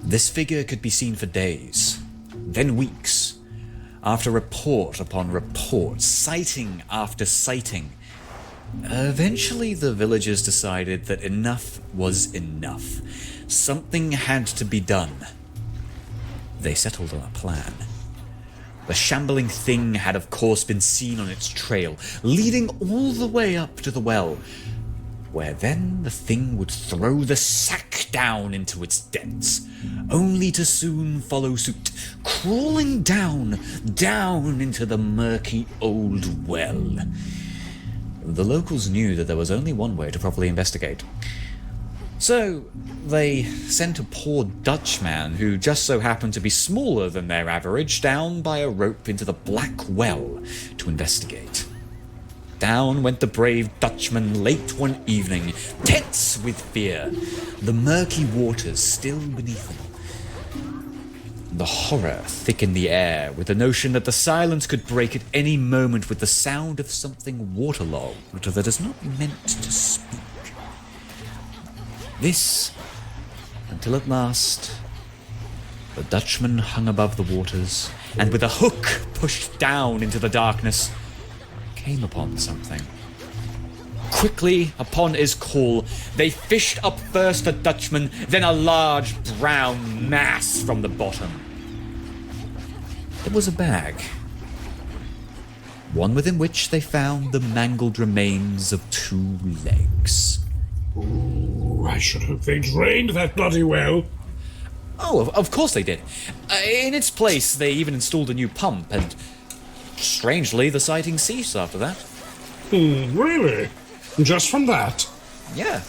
This figure could be seen for days, then weeks, after report upon report, sighting after sighting. Eventually, the villagers decided that enough was enough. Something had to be done. They settled on a plan. The shambling thing had of course been seen on its trail, leading all the way up to the well, where then the thing would throw the sack down into its depths, only to soon follow suit, crawling down into the murky old well. The locals knew that there was only one way to properly investigate. So they sent a poor Dutchman, who just so happened to be smaller than their average, down by a rope into the black well to investigate. Down went the brave Dutchman late one evening, tense with fear, the murky waters still beneath him. The horror thick in the air, with the notion that the silence could break at any moment with the sound of something waterlogged that is not meant to speak. This, until at last, the Dutchman hung above the waters, and with a hook pushed down into the darkness, came upon something. Quickly, upon his call, they fished up first the Dutchman, then a large brown mass from the bottom. It was a bag, one within which they found the mangled remains of 2 legs. Ooh, I should hope they drained that bloody well. Oh, of course they did. In its place, they even installed a new pump, and strangely, the sighting ceased after that. Really? Just from that? Yeah.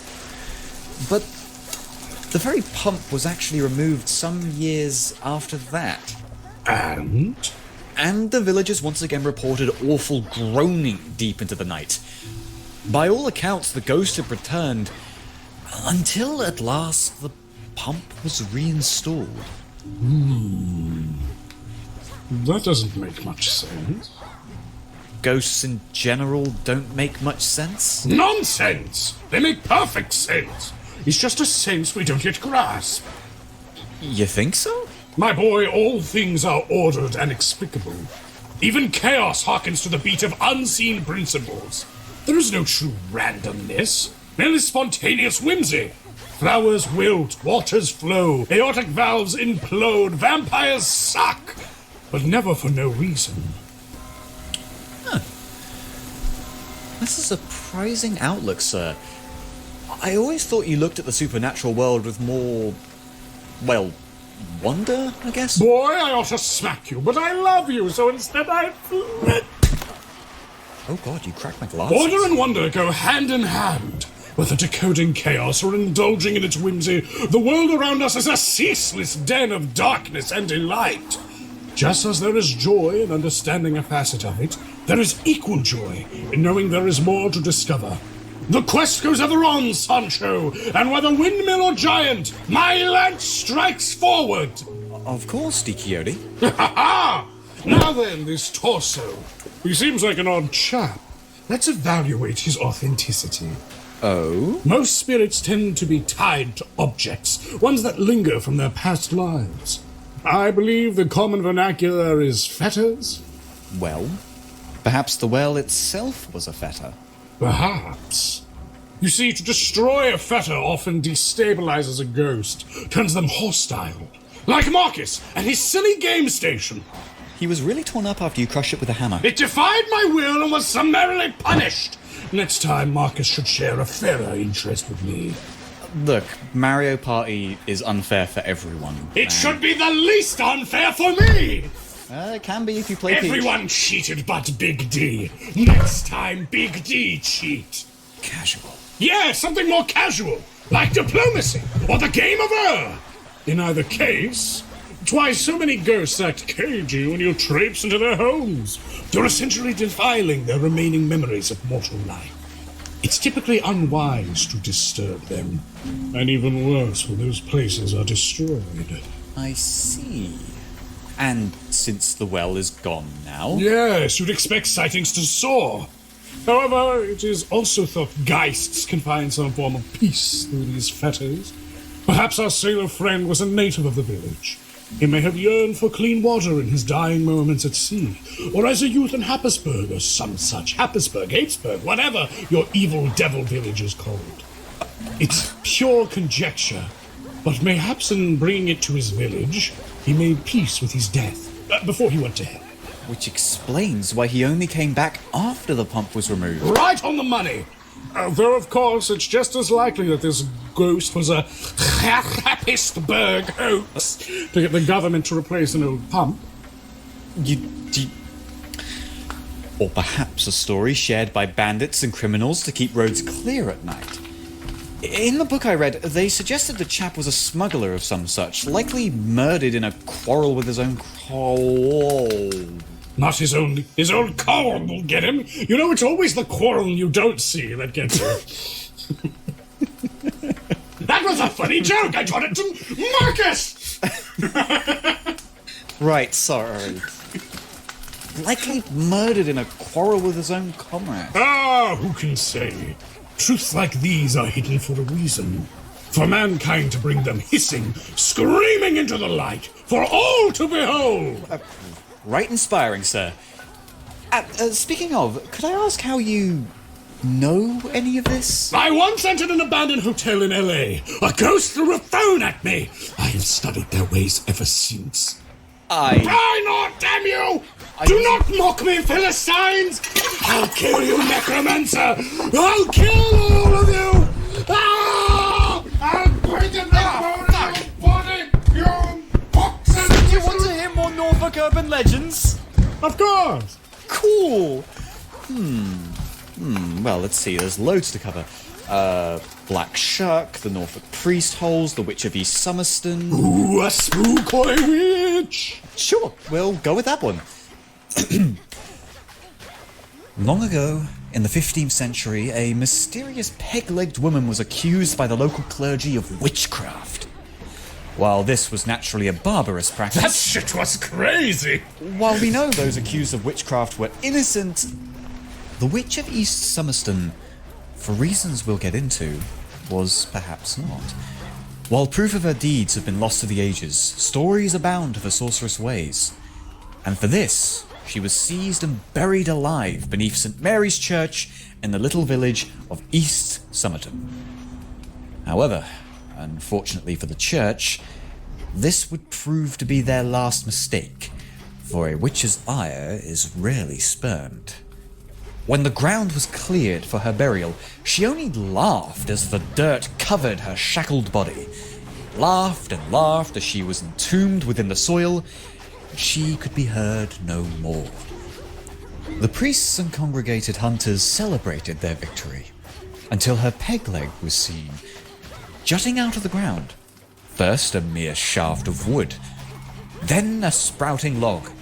But the very pump was actually removed some years after that. And? And the villagers once again reported awful groaning deep into the night. By all accounts, the ghost had returned, until at last the pump was reinstalled. That doesn't make much sense. Ghosts in general don't make much sense? Nonsense! They make perfect sense. It's just a sense we don't yet grasp. You think so? My boy, all things are ordered and explicable. Even chaos hearkens to the beat of unseen principles. There is no true randomness, merely spontaneous whimsy. Flowers wilt, waters flow, aortic valves implode, vampires suck, but never for no reason. That's a surprising outlook, sir. I always thought you looked at the supernatural world with more, well, wonder, I guess? Boy, I ought to smack you, but I love you, so instead I flip. Oh god, you cracked my glasses. Order and wonder go hand in hand. Whether decoding chaos or indulging in its whimsy, the world around us is a ceaseless den of darkness and delight. Just as there is joy in understanding a facet of it, there is equal joy in knowing there is more to discover. The quest goes ever on, Sancho, and whether windmill or giant, my lance strikes forward. Of course, Di Quixote. Ha ha! Now then, this torso. He seems like an odd chap. Let's evaluate his authenticity. Oh? Most spirits tend to be tied to objects, ones that linger from their past lives. I believe the common vernacular is fetters. Well, perhaps the well itself was a fetter. Perhaps. You see, to destroy a fetter often destabilizes a ghost, turns them hostile. Like Marcus and his silly game station. He was really torn up after you crushed it with a hammer. It defied my will and was summarily punished. Next time, Marcus should share a fairer interest with me. Look, Mario Party is unfair for everyone. It should be the least unfair for me! It can be if you play Peach. Everyone cheated but Big D. Next time, Big D cheat. Casual. Yeah, something more casual, like diplomacy or the game of Ur. In either case, it's why so many ghosts act cagey when you traipse into their homes. You're essentially defiling their remaining memories of mortal life. It's typically unwise to disturb them, and even worse when those places are destroyed. I see. And since the well is gone now? Yes, you'd expect sightings to soar. However, it is also thought geists can find some form of peace through these fetters. Perhaps our sailor friend was a native of the village. He may have yearned for clean water in his dying moments at sea, or as a youth in Happisburg, or some such. Happisburg, Hatesburg, whatever your evil devil village is called. It's pure conjecture, but mayhaps in bringing it to his village, he made peace with his death, before he went to hell. Which explains why he only came back after the pump was removed. Right on the money! Though, of course, it's just as likely that this ghost was a Happisburg hoax to get the government to replace an old pump. Or perhaps a story shared by bandits and criminals to keep roads clear at night. In the book I read, they suggested the chap was a smuggler of some such, likely murdered in a quarrel with his own coal. Not his own quarrel will get him. You know, it's always the quarrel you don't see that gets you. That was a funny joke. I taught it to Marcus. Right, sorry. Likely murdered in a quarrel with his own comrade. Ah, who can say? Truths like these are hidden for a reason. For mankind to bring them hissing, screaming into the light, for all to behold. Right inspiring, sir. Speaking of, could I ask how you know any of this? I once entered an abandoned hotel in L.A. A ghost threw a phone at me. I have studied their ways ever since. Why not, damn you! Do not mock me, Philistines! I'll kill you, necromancer! I'll kill all of you! Ah! I'll break it down out of your body, you boxer! Do you want to hear more Norfolk urban legends? Of course! Cool! Well, let's see, there's loads to cover. Black Shuck, the Norfolk Priest Holes, the Witch of East Somerston. Ooh, a spookoy witch! Sure, we'll go with that one. Long ago, in the 15th century, a mysterious peg-legged woman was accused by the local clergy of witchcraft. While this was naturally a barbarous practice... That shit was crazy! While we know those accused of witchcraft were innocent, the Witch of East Somerston, for reasons we'll get into, was perhaps not. While proof of her deeds have been lost to the ages, stories abound of her sorcerous ways. And for this, she was seized and buried alive beneath St. Mary's Church in the little village of East Somerton. However, unfortunately for the church, this would prove to be their last mistake, for a witch's ire is rarely spurned. When the ground was cleared for her burial, she only laughed as the dirt covered her shackled body. Laughed and laughed as she was entombed within the soil, but she could be heard no more. The priests and congregated hunters celebrated their victory, until her peg leg was seen, jutting out of the ground. First a mere shaft of wood, then a sprouting log,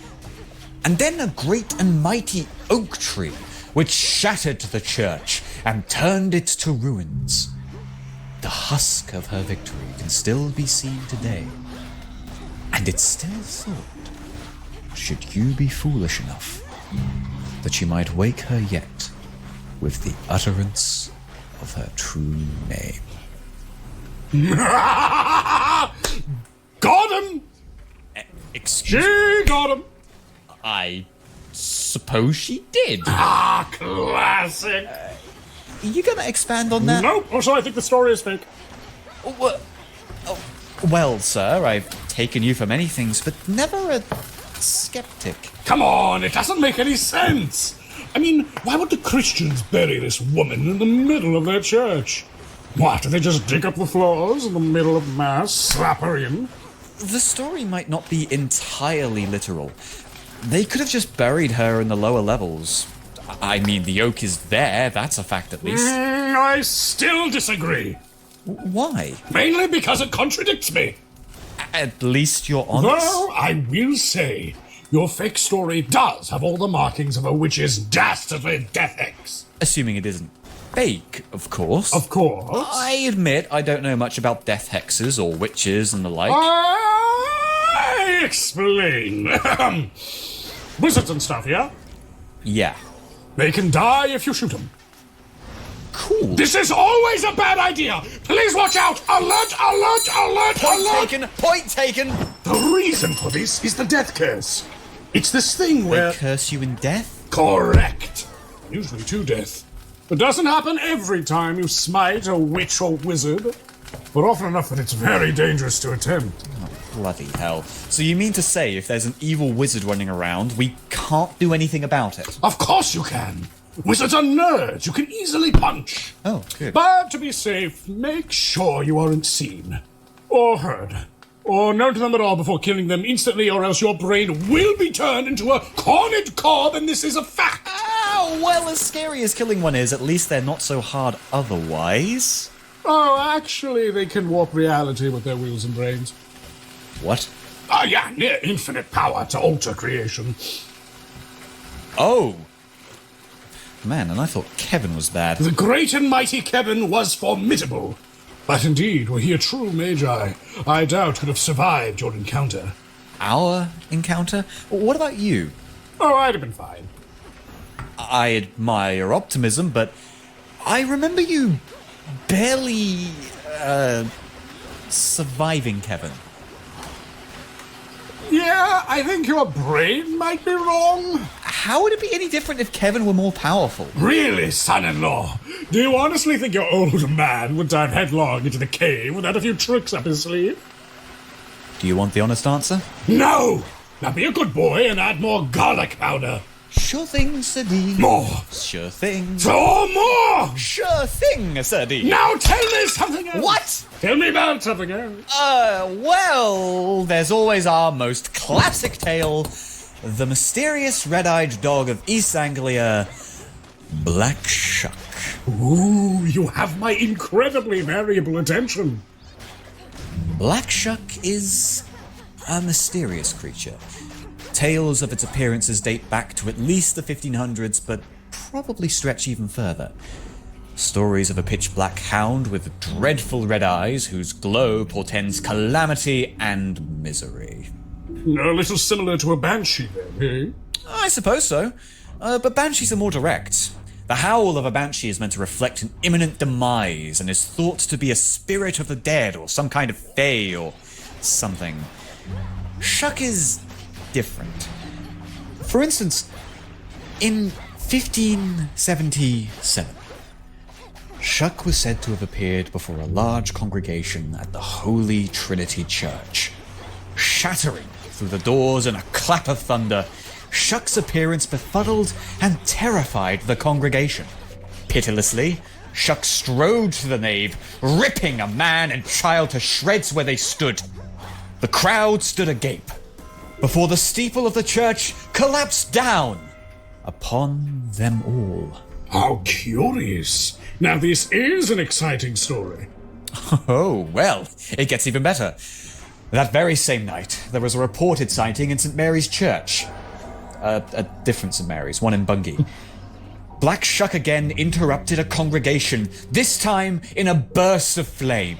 and then a great and mighty oak tree, which shattered the church and turned it to ruins. The husk of her victory can still be seen today, and it's still thought, should you be foolish enough, that you might wake her yet with the utterance of her true name. Got him! Excuse She got him! I suppose she did. Ah, classic! You gonna expand on that? Nope, also I think the story is fake. Well, sir, I've taken you for many things, but never a skeptic. Come on, it doesn't make any sense! I mean, why would the Christians bury this woman in the middle of their church? What, do they just dig up the floors in the middle of Mass, slap her in? The story might not be entirely literal. They could have just buried her in the lower levels. I mean, the oak is there, that's a fact at least. I still disagree. Why? Mainly because it contradicts me. At least you're honest. Though I will say, your fake story does have all the markings of a witch's dastardly death hex. Assuming it isn't fake, of course. Of course. I admit I don't know much about death hexes or witches and the like. I explain. Wizards and stuff, yeah? Yeah. They can die if you shoot them. cool. This is always a bad idea! Please watch out! Alert, alert, alert, alert! Point taken! The reason for this is the death curse. It's this thing where... They curse you in death? Correct. Usually to death. It doesn't happen every time you smite a witch or wizard, but often enough that it's very dangerous to attempt. Bloody hell. So you mean to say if there's an evil wizard running around, we can't do anything about it? Of course you can. Wizards are nerds you can easily punch. Oh, good. But to be safe, make sure you aren't seen. Or heard. Or known to them at all before killing them instantly, or else your brain will be turned into a cornered cob, and this is a fact. Oh, well, as scary as killing one is, at least they're not so hard otherwise. Oh, actually, they can warp reality with their wheels and brains. What? Oh, yeah, near infinite power to alter creation. Oh. Man, and I thought Kevin was bad. The great and mighty Kevin was formidable. But indeed, were he a true magi, I doubt could have survived your encounter. Our encounter? What about you? Oh, I'd have been fine. I admire your optimism, but I remember you barely, surviving Kevin. Yeah, I think your brain might be wrong. How would it be any different if Kevin were more powerful? Really, son-in-law? Do you honestly think your old man would dive headlong into the cave without a few tricks up his sleeve? Do you want the honest answer? No! Now be a good boy and add more garlic powder. Sure thing, Sir D. More! Sure thing. So more! Sure thing, Sir D. Now tell me something else! What? Tell me about something else. Well, there's always our most classic tale. The mysterious red-eyed dog of East Anglia, Black Shuck. Ooh, you have my incredibly variable attention. Black Shuck is a mysterious creature. Tales of its appearances date back to at least the 1500s, but probably stretch even further. Stories of a pitch-black hound with dreadful red eyes whose glow portends calamity and misery. A little similar to a banshee, then, eh? I suppose so, but banshees are more direct. The howl of a banshee is meant to reflect an imminent demise and is thought to be a spirit of the dead or some kind of fae or something. Shuck is different. For instance, in 1577, Shuck was said to have appeared before a large congregation at the Holy Trinity Church. Shattering through the doors in a clap of thunder, Shuck's appearance befuddled and terrified the congregation. Pitilessly, Shuck strode through the nave, ripping a man and child to shreds where they stood. The crowd stood agape before the steeple of the church collapsed down upon them all. How curious. Now this is an exciting story. Oh, well, it gets even better. That very same night, there was a reported sighting in St. Mary's Church. A different St. Mary's, one in Bungay. Black Shuck again interrupted a congregation, this time in a burst of flame.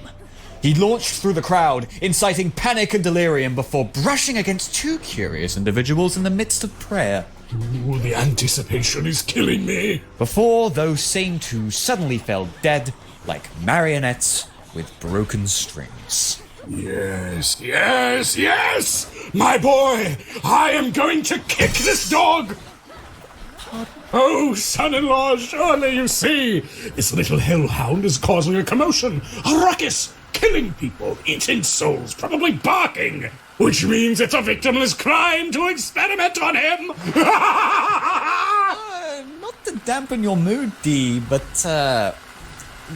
He launched through the crowd, inciting panic and delirium before brushing against two curious individuals in the midst of prayer. Ooh, the anticipation is killing me. Before those same two suddenly fell dead like marionettes with broken strings. Yes, yes, yes! My boy, I am going to kick this dog! Oh, son-in-law, surely you see, this little hellhound is causing a commotion, a ruckus, killing people, eating souls, probably barking, which means it's a victimless crime to experiment on him! Not to dampen your mood, D, but,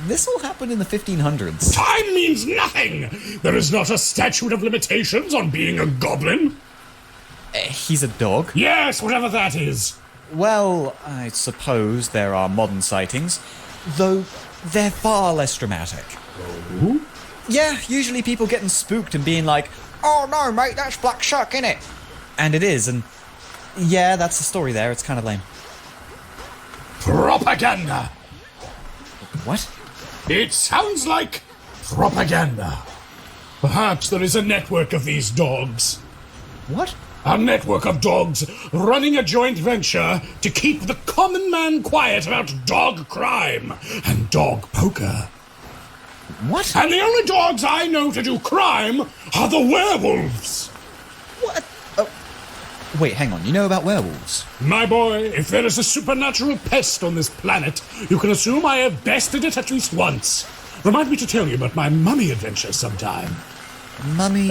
this all happened in the 1500s. Time means nothing! There is not a statute of limitations on being a goblin. He's a dog? Yes, whatever that is. Well, I suppose there are modern sightings, though they're far less dramatic. Oh? Yeah, usually people getting spooked and being like, "Oh no, mate, that's Black Shuck, innit?" And it is, and yeah, that's the story there, it's kind of lame. Propaganda! What? It sounds like propaganda. Perhaps there is a network of these dogs. What? A network of dogs running a joint venture to keep the common man quiet about dog crime and dog poker. What? And the only dogs I know to do crime are the werewolves. What? Oh. Wait, hang on. You know about werewolves? My boy, if there is a supernatural pest on this planet, you can assume I have bested it at least once. Remind me to tell you about my mummy adventure sometime. Mummy?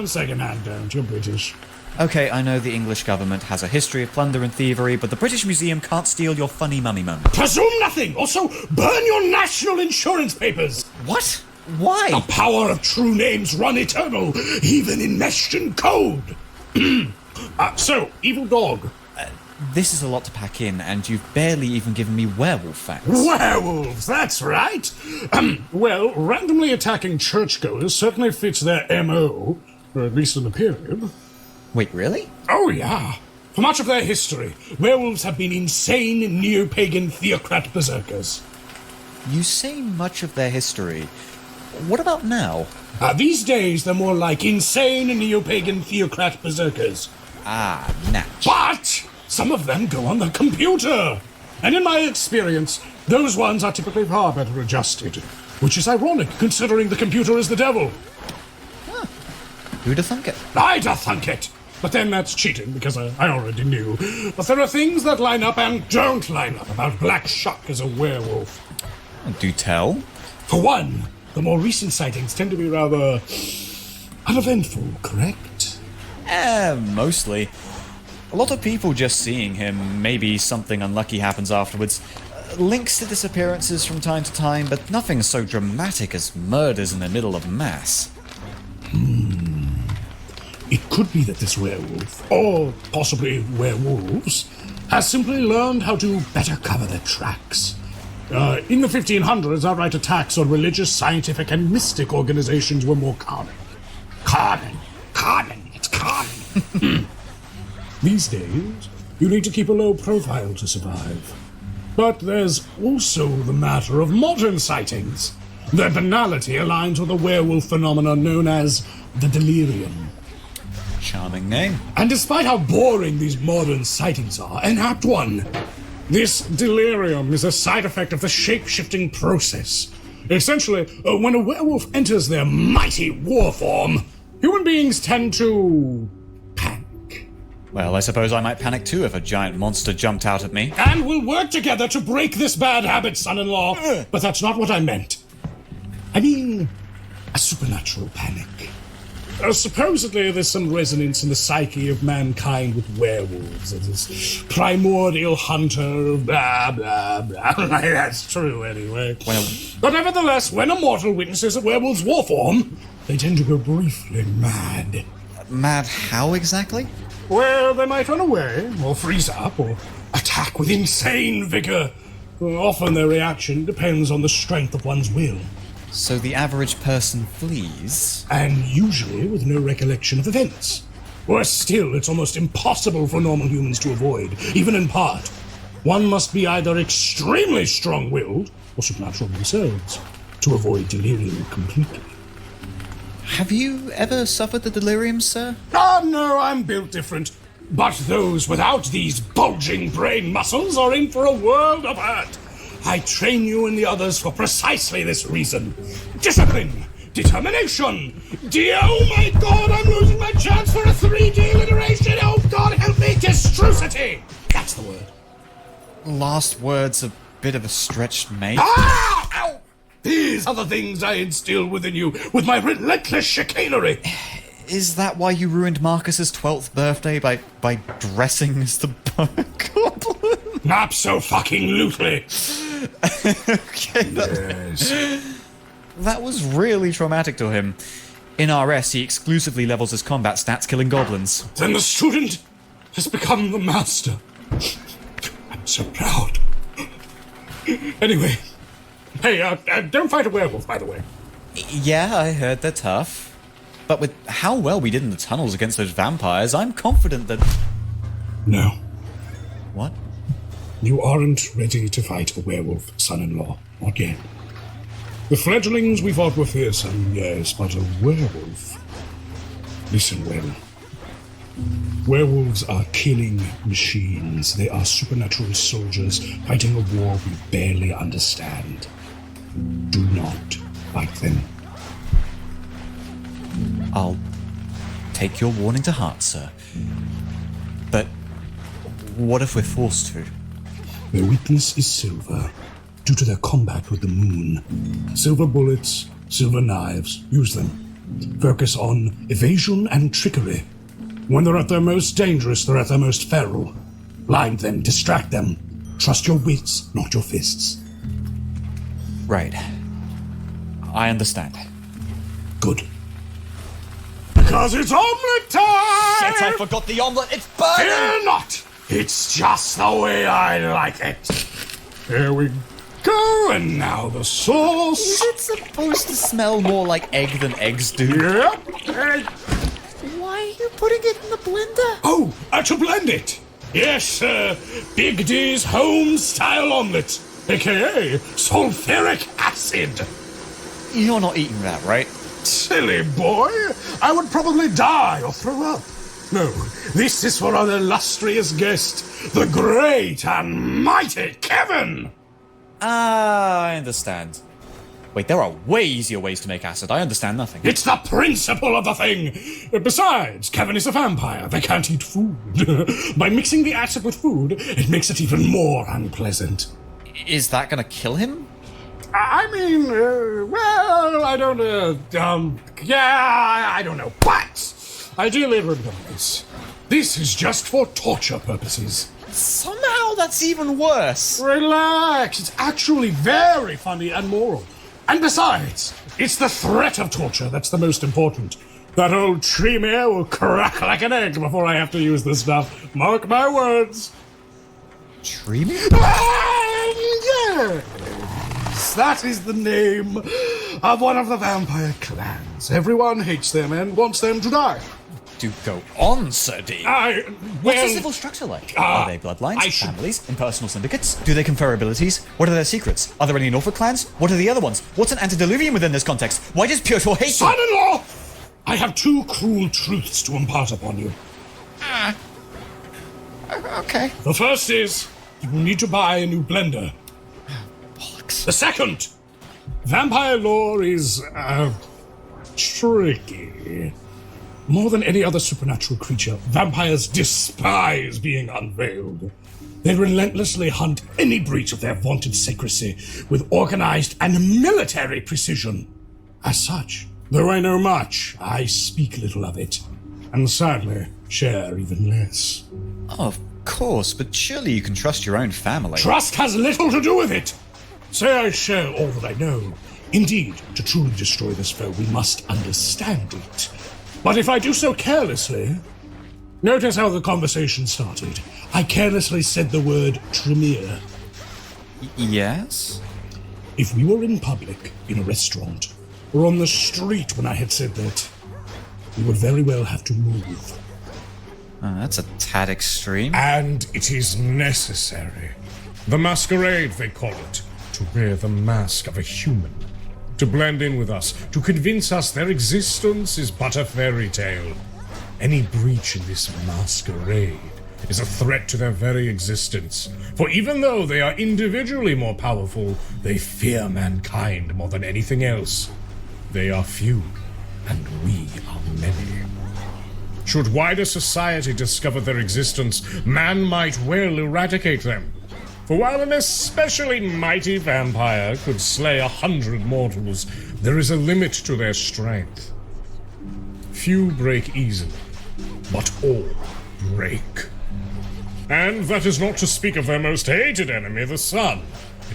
Second-hand, don't. You're British. Okay, I know the English government has a history of plunder and thievery, but the British Museum can't steal your funny mummy moment. Presume nothing! Also, burn your national insurance papers! What? Why? The power of true names run eternal, even in Meshtian code! So, evil dog. This is a lot to pack in, and you've barely even given me werewolf facts. Werewolves, that's right! Well, randomly attacking churchgoers certainly fits their MO, or at least in the period. Wait, really? Oh, yeah. For much of their history, werewolves have been insane neo-pagan theocrat berserkers. You say much of their history. What about now? These days, they're more like insane neo-pagan theocrat berserkers. Ah, natch. But some of them go on the computer. And in my experience, those ones are typically far better adjusted. Which is ironic, considering the computer is the devil. Huh. Who'd have thunk it? I'd have thunk it. But then that's cheating, because I already knew. But there are things that line up and don't line up about Black Shuck as a werewolf. Do tell. For one, the more recent sightings tend to be rather uneventful, correct? Mostly. A lot of people just seeing him, maybe something unlucky happens afterwards. Links to disappearances from time to time, but nothing so dramatic as murders in the middle of mass. It could be that this werewolf, or possibly werewolves, has simply learned how to better cover their tracks. In the 1500s, outright attacks on religious, scientific, and mystic organizations were more common. It's common. These days, you need to keep a low profile to survive. But there's also the matter of modern sightings. Their banality aligns with a werewolf phenomenon known as the delirium. Charming name. And despite how boring these modern sightings are, an apt one, this delirium is a side effect of the shape-shifting process. Essentially, when a werewolf enters their mighty war form, human beings tend to panic. Well, I suppose I might panic too if a giant monster jumped out at me. And we'll work together to break this bad habit, son-in-law. But that's not what I meant. I mean, a supernatural panic. Supposedly there's some resonance in the psyche of mankind with werewolves. This primordial hunter, blah, blah, blah. That's true anyway. Well, but nevertheless, when a mortal witnesses a werewolf's war form, they tend to go briefly mad. mad how exactly? Well, they might run away, or freeze up, or attack with insane vigor. Often their reaction depends on the strength of one's will. So the average person flees? And usually with no recollection of events. Worse still, it's almost impossible for normal humans to avoid, even in part. One must be either extremely strong-willed or supernatural themselves to avoid delirium completely. Have you ever suffered the delirium, sir? Oh, no, I'm built different. But those without these bulging brain muscles are in for a world of hurt. I train you and the others for precisely this reason. Discipline, determination. Oh my God, I'm losing my chance for a 3D alliteration. Oh God, help me, destrucity. That's the word. Last word's a bit of a stretch, mate. Ah! Ow! These are the things I instill within you with my relentless chicanery. Is that why you ruined Marcus's 12th birthday by dressing as the Goblin? Abso-fucking-lutely. Okay, that was really traumatic to him. In RS, he exclusively levels his combat stats killing goblins. Then the student has become the master. I'm so proud. Anyway, hey, don't fight a werewolf, by the way. Yeah, I heard they're tough. But with how well we did in the tunnels against those vampires, I'm confident that... No. What? You aren't ready to fight a werewolf, son-in-law. Not yet. The fledglings we fought were fearsome, yes, but a werewolf... Listen well. Werewolves are killing machines. They are supernatural soldiers fighting a war we barely understand. Do not fight them. I'll take your warning to heart, sir. But what if we're forced to? Their weakness is silver, due to their combat with the moon. Silver bullets, silver knives, use them. Focus on evasion and trickery. When they're at their most dangerous, they're at their most feral. Blind them, distract them. Trust your wits, not your fists. Right. I understand. Good. Because it's omelette time! Shit, I forgot the omelette! It's burning! Fear not! It's just the way I like it. Here we go, and now the sauce. Is it supposed to smell more like egg than eggs do? Yep. Why are you putting it in the blender? Oh, to blend it. Yes, sir. Big D's home-style omelette, a.k.a. sulfuric acid. You're not eating that, right? Silly boy. I would probably die or throw up. No, this is for our illustrious guest, the great and mighty Kevin. Ah, I understand. Wait, there are way easier ways to make acid. I understand nothing. It's the principle of the thing. Besides, Kevin is a vampire. They can't eat food. By mixing the acid with food, it makes it even more unpleasant. Is that gonna kill him? I mean, well, I don't, I don't know. But, ideally, regardless, this is just for torture purposes. Somehow that's even worse. Relax, it's actually very funny and moral. And besides, it's the threat of torture that's the most important. That old Tremere will crack like an egg before I have to use this stuff. Mark my words. Tremere? Yes, that is the name of one of the vampire clans. Everyone hates them and wants them to die. Do go on, Sir D. What's the civil structure like? Are they bloodlines, families, impersonal syndicates? Do they confer abilities? What are their secrets? Are there any Norfolk clans? What are the other ones? What's an antediluvian within this context? Why does Piotr hate them? Son-in-law! I have two cruel truths to impart upon you. Okay. The first is, you will need to buy a new blender. Bollocks. The second, vampire lore is, tricky. More than any other supernatural creature, vampires despise being unveiled. They relentlessly hunt any breach of their vaunted secrecy with organized and military precision. As such, though I know much, I speak little of it, and sadly, share even less. Oh, of course, but surely you can trust your own family. Trust has little to do with it. Say I share all that I know. Indeed, to truly destroy this foe, we must understand it. But if I do so carelessly... Notice how the conversation started. I carelessly said the word Tremere. Yes? If we were in public, in a restaurant, or on the street when I had said that, we would very well have to move. That's a tad extreme. And it is necessary. The masquerade, they call it. To wear the mask of a human. To blend in with us. To convince us their existence is but a fairy tale. Any breach in this masquerade is a threat to their very existence. For even though they are individually more powerful, they fear mankind more than anything else. They are few, and we are many. Should wider society discover their existence, man might well eradicate them. For while an especially mighty vampire could slay 100 mortals, there is a limit to their strength. Few break easily, but all break. And that is not to speak of their most hated enemy, the sun.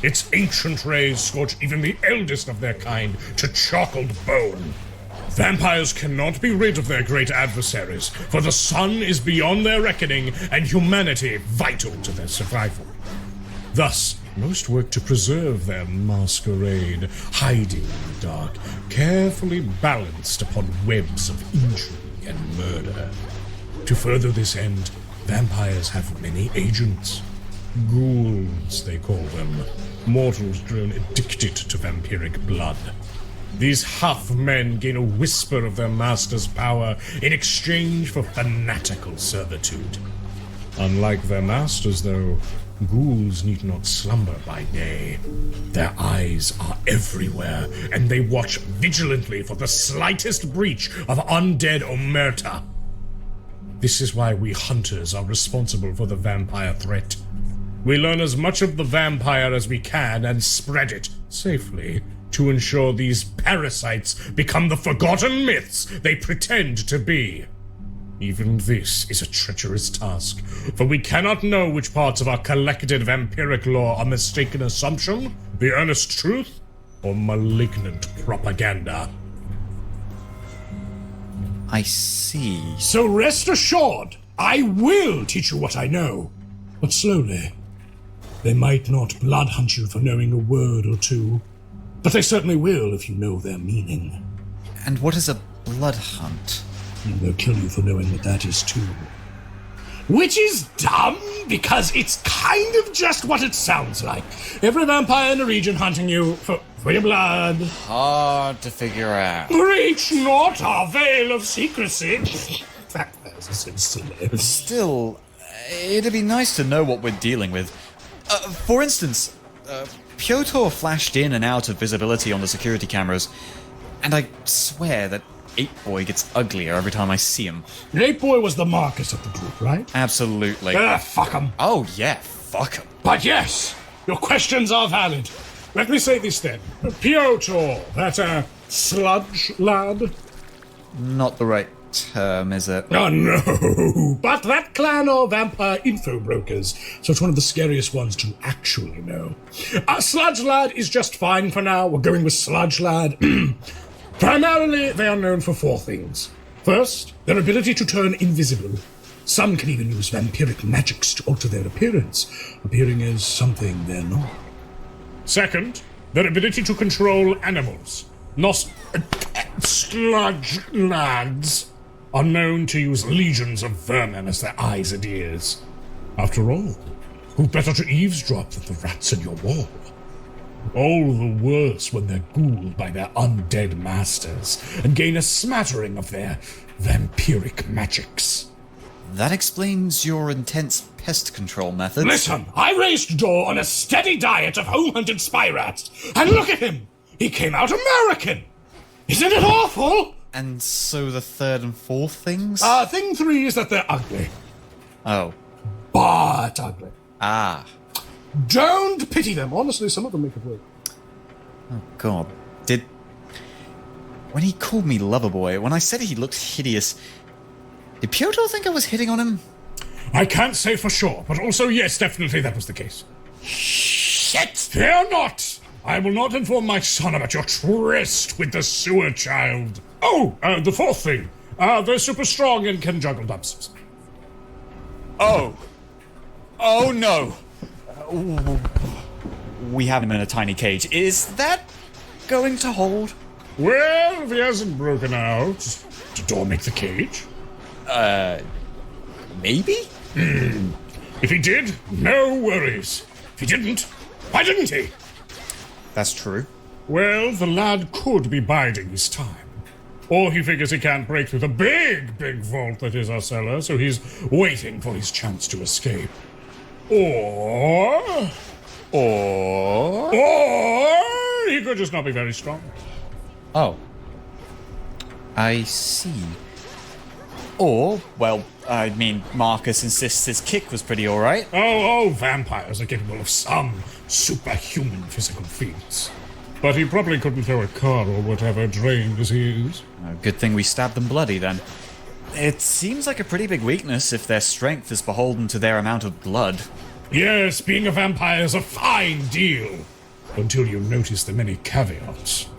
Its ancient rays scorch even the eldest of their kind to chalked bone. Vampires cannot be rid of their great adversaries, for the sun is beyond their reckoning and humanity vital to their survival. Thus, most work to preserve their masquerade, hiding in the dark, carefully balanced upon webs of intrigue and murder. To further this end, vampires have many agents. Ghouls, they call them. Mortals grown addicted to vampiric blood. These huff men gain a whisper of their master's power in exchange for fanatical servitude. Unlike their masters, though, ghouls need not slumber by day. Their eyes are everywhere, and they watch vigilantly for the slightest breach of undead omerta. This is why we hunters are responsible for the vampire threat. We learn as much of the vampire as we can and spread it safely to ensure these parasites become the forgotten myths they pretend to be. Even this is a treacherous task, for we cannot know which parts of our collected vampiric lore are mistaken assumption, the earnest truth, or malignant propaganda. I see. So rest assured, I will teach you what I know, but slowly. They might not blood hunt you for knowing a word or two, but they certainly will if you know their meaning. And what is a blood hunt? And they'll kill you for knowing what that is too. Which is dumb, because it's kind of just what it sounds like. Every vampire in the region hunting you for your blood. Hard to figure out. Breach not our veil of secrecy. Vampires are so silly. Still, it'd be nice to know what we're dealing with. For instance, Pyotr flashed in and out of visibility on the security cameras, and I swear that 8-Boy gets uglier every time I see him. 8-Boy was the Marcus of the group, right? Absolutely. Fuck him. Oh yeah, fuck him. But yes, your questions are valid. Let me say this then. Pyotr, that sludge lad? Not the right term, is it? Oh no, but that clan are vampire info brokers, so it's one of the scariest ones to actually know. Sludge lad is just fine for now. We're going with sludge lad. Primarily, they are known for 4 things. First, their ability to turn invisible. Some can even use vampiric magics to alter their appearance, appearing as something they're not. Second, their ability to control animals. Sludge lads are known to use legions of vermin as their eyes and ears. After all, who better to eavesdrop than the rats in your wall? All the worse when they're ghouled by their undead masters and gain a smattering of their vampiric magics. That explains your intense pest control methods. Listen, I raised Dor on a steady diet of home-hunted spy rats, and look at him! He came out American! Isn't it awful? And so the 3rd and 4th things? Thing 3 is that they're ugly. Oh. But ugly. Ah. Don't pity them. Honestly, some of them make it work. Oh, God. When he called me Loverboy, when I said he looked hideous, did Pyotr think I was hitting on him? I can't say for sure, but also, yes, definitely that was the case. Shit! Fear not! I will not inform my son about your tryst with the sewer child. Oh, the 4th thing. They're super strong and can juggle dubsters. Oh. Oh, no. We have him in a tiny cage. Is that going to hold? Well, if he hasn't broken out, did Dor make the cage? Maybe? If he did, no worries. If he didn't, why didn't he? That's true. Well, the lad could be biding his time. Or he figures he can't break through the big vault that is our cellar, so he's waiting for his chance to escape. Or he could just not be very strong. Oh. I see. Or, well, I mean, Marcus insists his kick was pretty alright. Oh, vampires are capable of some superhuman physical feats. But he probably couldn't throw a car or whatever, drained as he is. Good thing we stabbed them bloody, then. It seems like a pretty big weakness if their strength is beholden to their amount of blood. Yes, being a vampire is a fine deal. Until you notice the many caveats.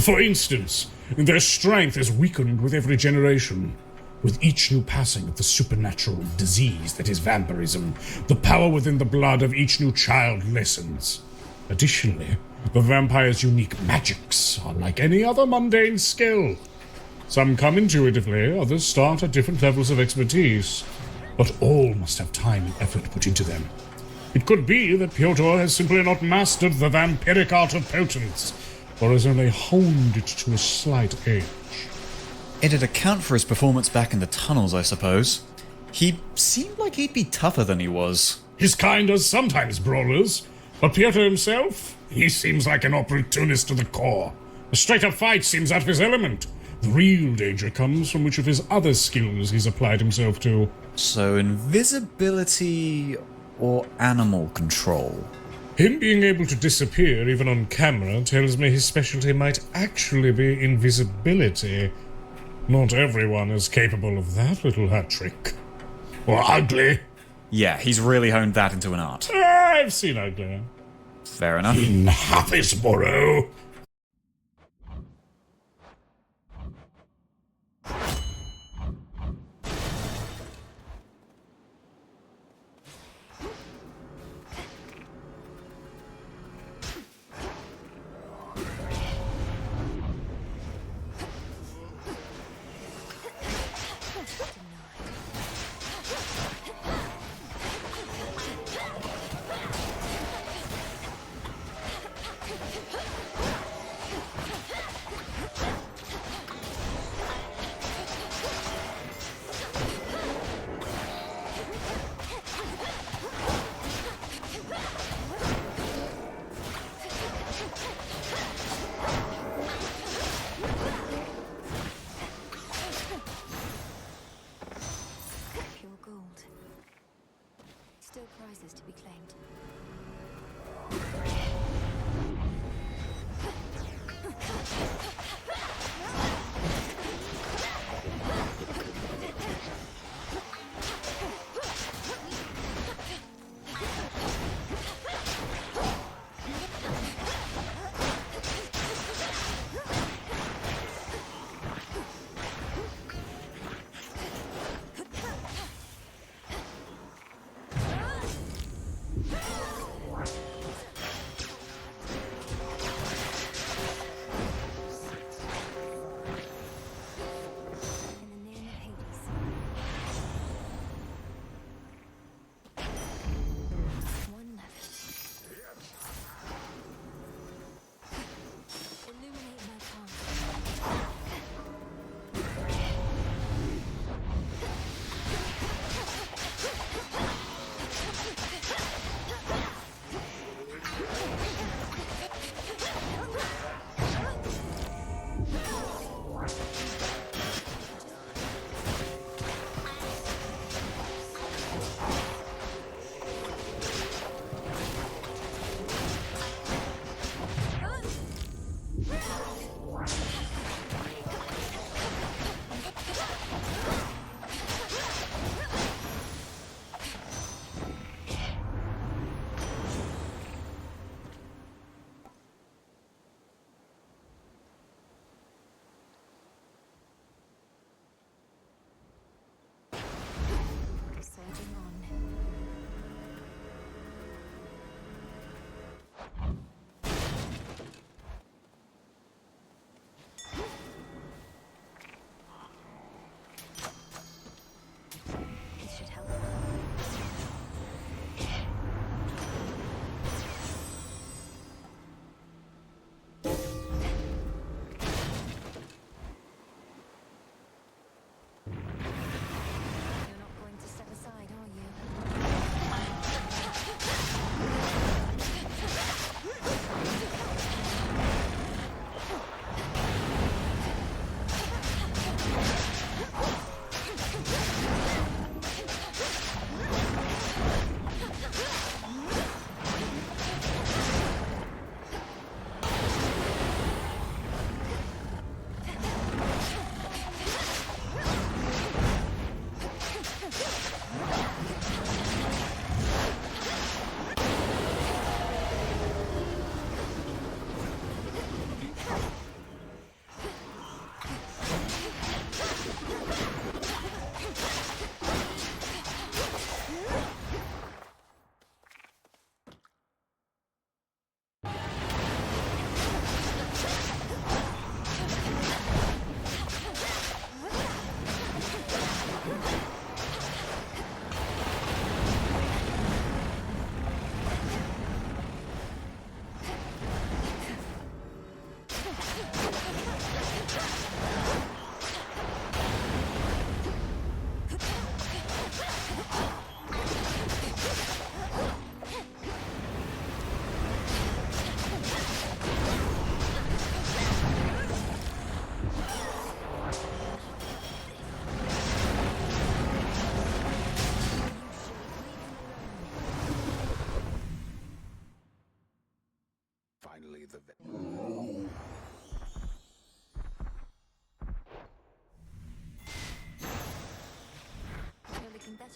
For instance, their strength is weakened with every generation. With each new passing of the supernatural disease that is vampirism, the power within the blood of each new child lessens. Additionally, the vampire's unique magics are like any other mundane skill. Some come intuitively, others start at different levels of expertise, but all must have time and effort put into them. It could be that Pyotr has simply not mastered the vampiric art of potence, or has only honed it to a slight edge? It'd account for his performance back in the tunnels, I suppose. He seemed like he'd be tougher than he was. His kind are sometimes brawlers, but Pietro himself, he seems like an opportunist to the core. A straight-up fight seems out of his element. The real danger comes from which of his other skills he's applied himself to. So invisibility or animal control? Him being able to disappear even on camera tells me his specialty might actually be invisibility. Not everyone is capable of that little hat trick. Or ugly. Yeah, he's really honed that into an art. I've seen ugly. Fair enough. In Happysboro. Still prizes to be claimed.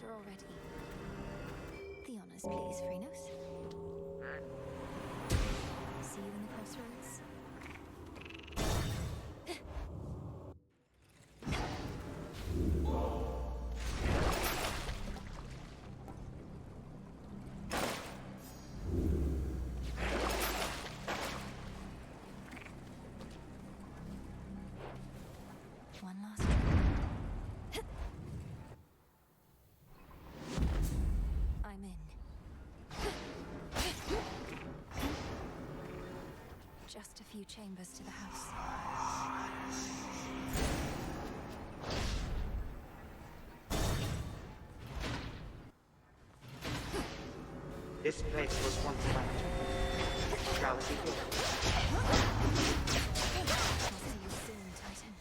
traitor already. The honors, please, Phrenos. See you in the crossroads. One last try. I'm in. Just a few chambers to the house. This place was once mine. Shall we go? I'll see you soon, Titan.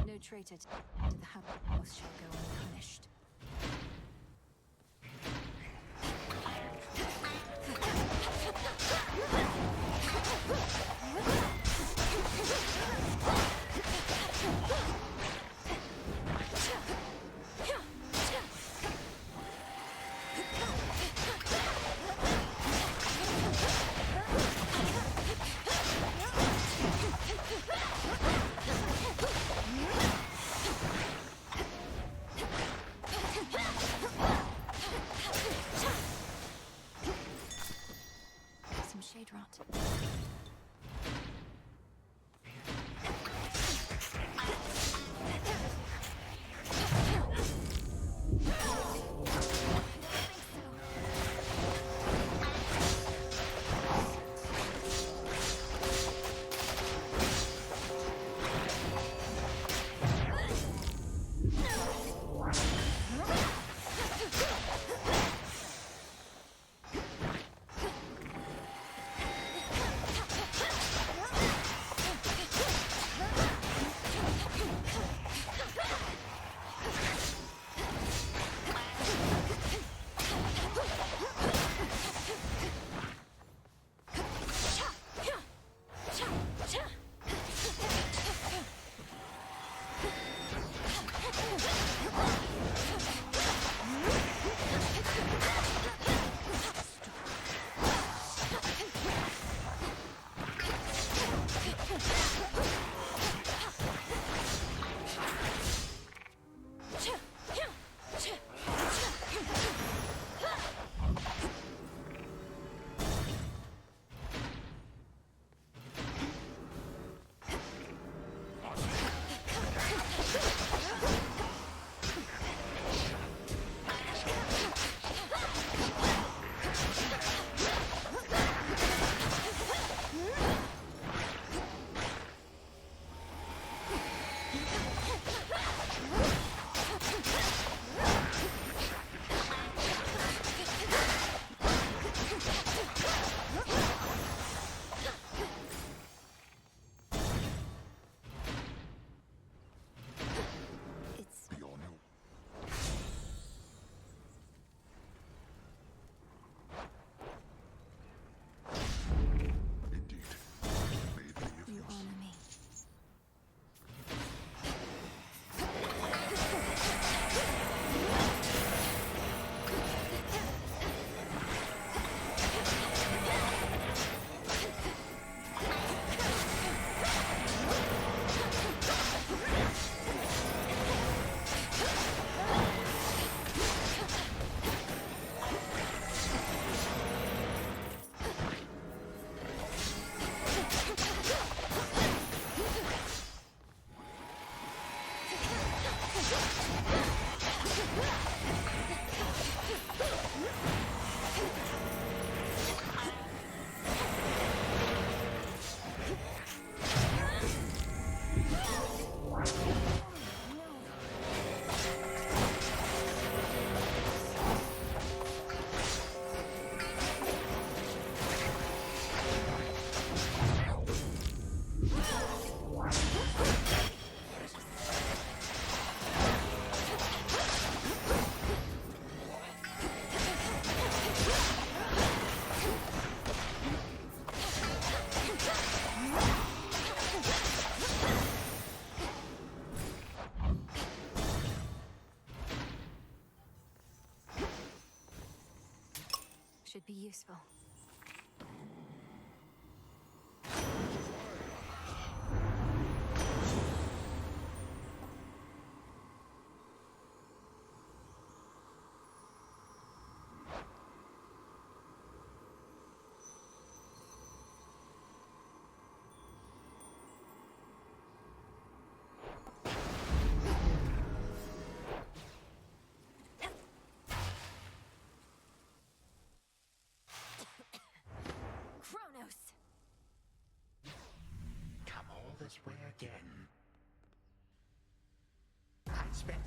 No traitor to the house shall go unpunished. should be useful. Kronos! Come all this way again. I spent...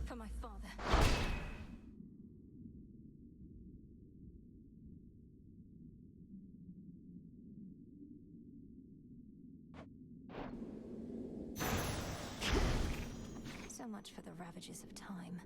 For my father. So much for the ravages of time.